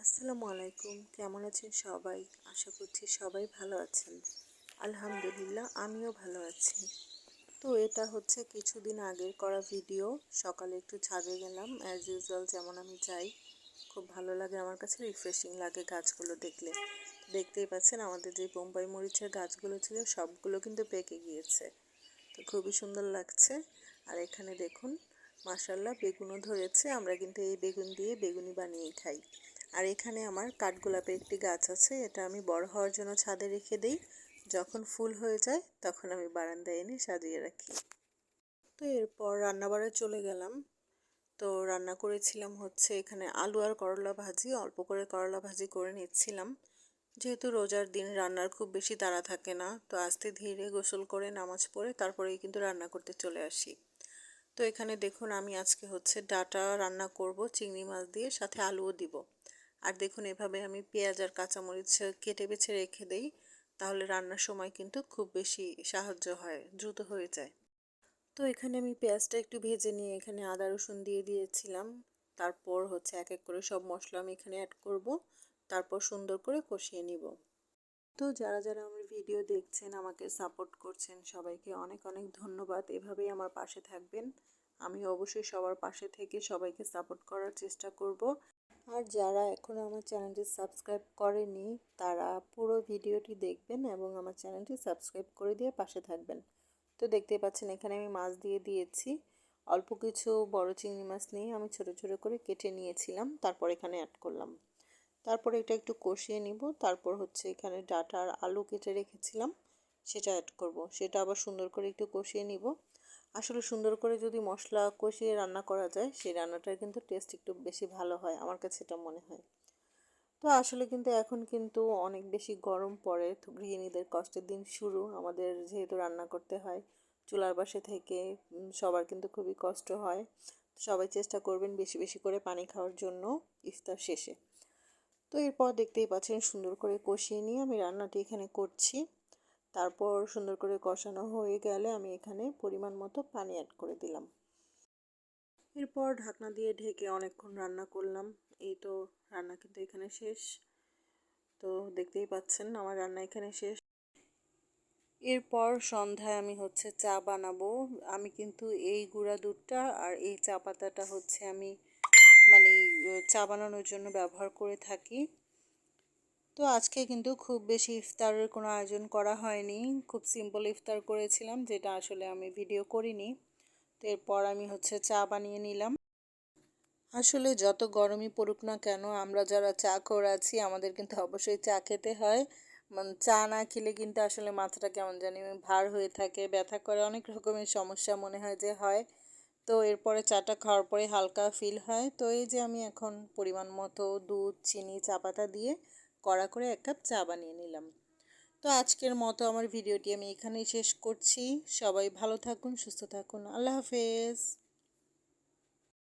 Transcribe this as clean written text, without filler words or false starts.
আসসালামু আলাইকুম, কেমন আছেন সবাই? আশা করছি সবাই ভালো আছেন। আলহামদুলিল্লাহ আমিও ভালো আছি। তো এটা হচ্ছে কিছুদিন আগের করা ভিডিও। সকালে একটু ছাদে গেলাম, অ্যাজ ইউজুয়াল যেমন আমি যাই। খুব ভালো লাগে, আমার কাছে রিফ্রেশিং লাগে গাছগুলো দেখলে। দেখতেই পাচ্ছেন আমাদের যে বোম্বাই মরিচের গাছগুলো ছিল সবগুলো কিন্তু পেকে গিয়েছে। তো খুবই সুন্দর লাগছে। আর এখানে দেখুন মাশাআল্লাহ বেগুনও ধরেছে, আমরা কিন্তু এই বেগুন দিয়ে বেগুনি বানিয়ে খাই। আর এখানে আমার কাঠগোলাপের একটি গাছ আছে, এটা আমি বড় হওয়ার জন্য ছাদে রেখে দিই। যখন ফুল হয়ে যায় তখন আমি বারান্দায় এনে সাজিয়ে রাখি। তো এরপর রান্নাবাড়ে চলে গেলাম। তো রান্না করেছিলাম হচ্ছে এখানে আলু আর করলা ভাজি, অল্প করে করলা ভাজি করে নিচ্ছিলাম। যেহেতু রোজার দিন রান্নার খুব বেশি তাড়া থাকে না, তো আস্তে ধীরে গোসল করে নামাজ পড়ে তারপরেই কিন্তু রান্না করতে চলে আসি। তো এখানে দেখুন আমি আজকে হচ্ছে ডাটা রান্না করব চিংড়ি মাছ দিয়ে, সাথে আলুও দিব। আর দেখুন এভাবে আমি পেঁয়াজ আর কাঁচামরিচ কেটে বেছে রেখে দেই, তাহলে রান্নার সময় কিন্তু খুব বেশি সাহায্য হয়, দ্রুত হয়ে যায়। তো এখানে আমি পেঁয়াজটা একটু ভেজে নিয়ে এখানে আদা রসুন দিয়ে দিয়েছিলাম। তারপর হচ্ছে এক এক করে সব মশলা আমি এখানে অ্যাড করব, তারপর সুন্দর করে কষিয়ে নিব। তো যারা যারা আমার ভিডিও দেখছেন, আমাকে সাপোর্ট করছেন, সবাইকে অনেক অনেক ধন্যবাদ। এভাবেই আমার পাশে থাকবেন। আমি অবশ্যই সবার পাশে থেকে সবাইকে সাপোর্ট করার চেষ্টা করব। আর যারা এখনও আমার চ্যানেলটি সাবস্ক্রাইব করেনি, তারা পুরো ভিডিওটি দেখবেন এবং আমার চ্যানেলটি সাবস্ক্রাইব করে দিয়ে পাশে থাকবেন। তো দেখতেই পাচ্ছেন এখানে আমি মাছ দিয়ে দিয়েছি। অল্প কিছু বড় চিংড়ি মাছ নিয়ে আমি ছোট ছোট করে কেটে নিয়েছিলাম, তারপর এখানে অ্যাড করলাম। তারপরে এটা একটু কষিয়ে নিব। তারপর হচ্ছে এখানে ডাঁটা আর আলু কেটে রেখেছিলাম, সেটা অ্যাড করব। সেটা আবার সুন্দর করে একটু কষিয়ে নিব। আসলে সুন্দর করে যদি মশলা কষিয়ে রান্না করা যায়, সেই রান্নাটার কিন্তু টেস্ট একটু বেশি ভালো হয়, আমার কাছে এটা মনে হয়। তো আসলে কিন্তু এখন কিন্তু অনেক বেশি গরম পড়ে, তো গৃহিণীদের কষ্টের দিন শুরু। আমাদের যেহেতু রান্না করতে হয় চুলার পাশে থেকে, সবার কিন্তু খুবই কষ্ট হয়। সবাই চেষ্টা করবেন বেশি বেশি করে পানি খাওয়ার জন্য ইফতার শেষে। তো এরপর দেখতেই পাচ্ছেন সুন্দর করে কষিয়ে নিয়ে আমি রান্নাটি এখানে করছি। তারপর সুন্দর করে কষানো হয়ে গেলে আমি এখানে পরিমাণ মতো পানি অ্যাড করে দিলাম। এরপর ঢাকনা দিয়ে ঢেকে অনেকক্ষণ রান্না করলাম। এই তো রান্না কিন্তু এখানে শেষ। তো দেখতেই পাচ্ছেন আমার রান্না এখানে শেষ। এরপর সন্ধ্যায় আমি হচ্ছে চা বানাবো। আমি কিন্তু এই গুঁড়া দুধটা আর এই চা পাতাটা হচ্ছে আমি মানে চা বানানোর জন্য ব্যবহার করে থাকি। তো আজকে কিন্তু খুব বেশি ইফতারের কোনো আয়োজন করা হয়নি, খুব সিম্পল ইফতার করেছিলাম, যেটা আসলে আমি ভিডিও করিনি। তো এরপর আমি হচ্ছে চা বানিয়ে নিলাম। আসলে যত গরমই পড়ুক না কেন, আমরা যারা চা করে আছি আমাদের কিন্তু অবশ্যই চা খেতে হয়। মানে চা না খেলে কিন্তু আসলে মাথাটা কেমন জানি ভার হয়ে থাকে, ব্যথা করে, অনেক রকমের সমস্যা মনে হয় যে হয়। তো এরপরে চাটা খাওয়ার পরে হালকা ফিল হয়। তো এই যে আমি এখন পরিমাণ মতো দুধ, চিনি, চা পাতা দিয়ে কড়া করে এক কাপ চা বানিয়ে নিলাম। তো আজকের মতো আমার ভিডিওটি আমি এখানেই শেষ করছি। সবাই ভালো থাকুন, সুস্থ থাকুন, আল্লাহ হাফেজ।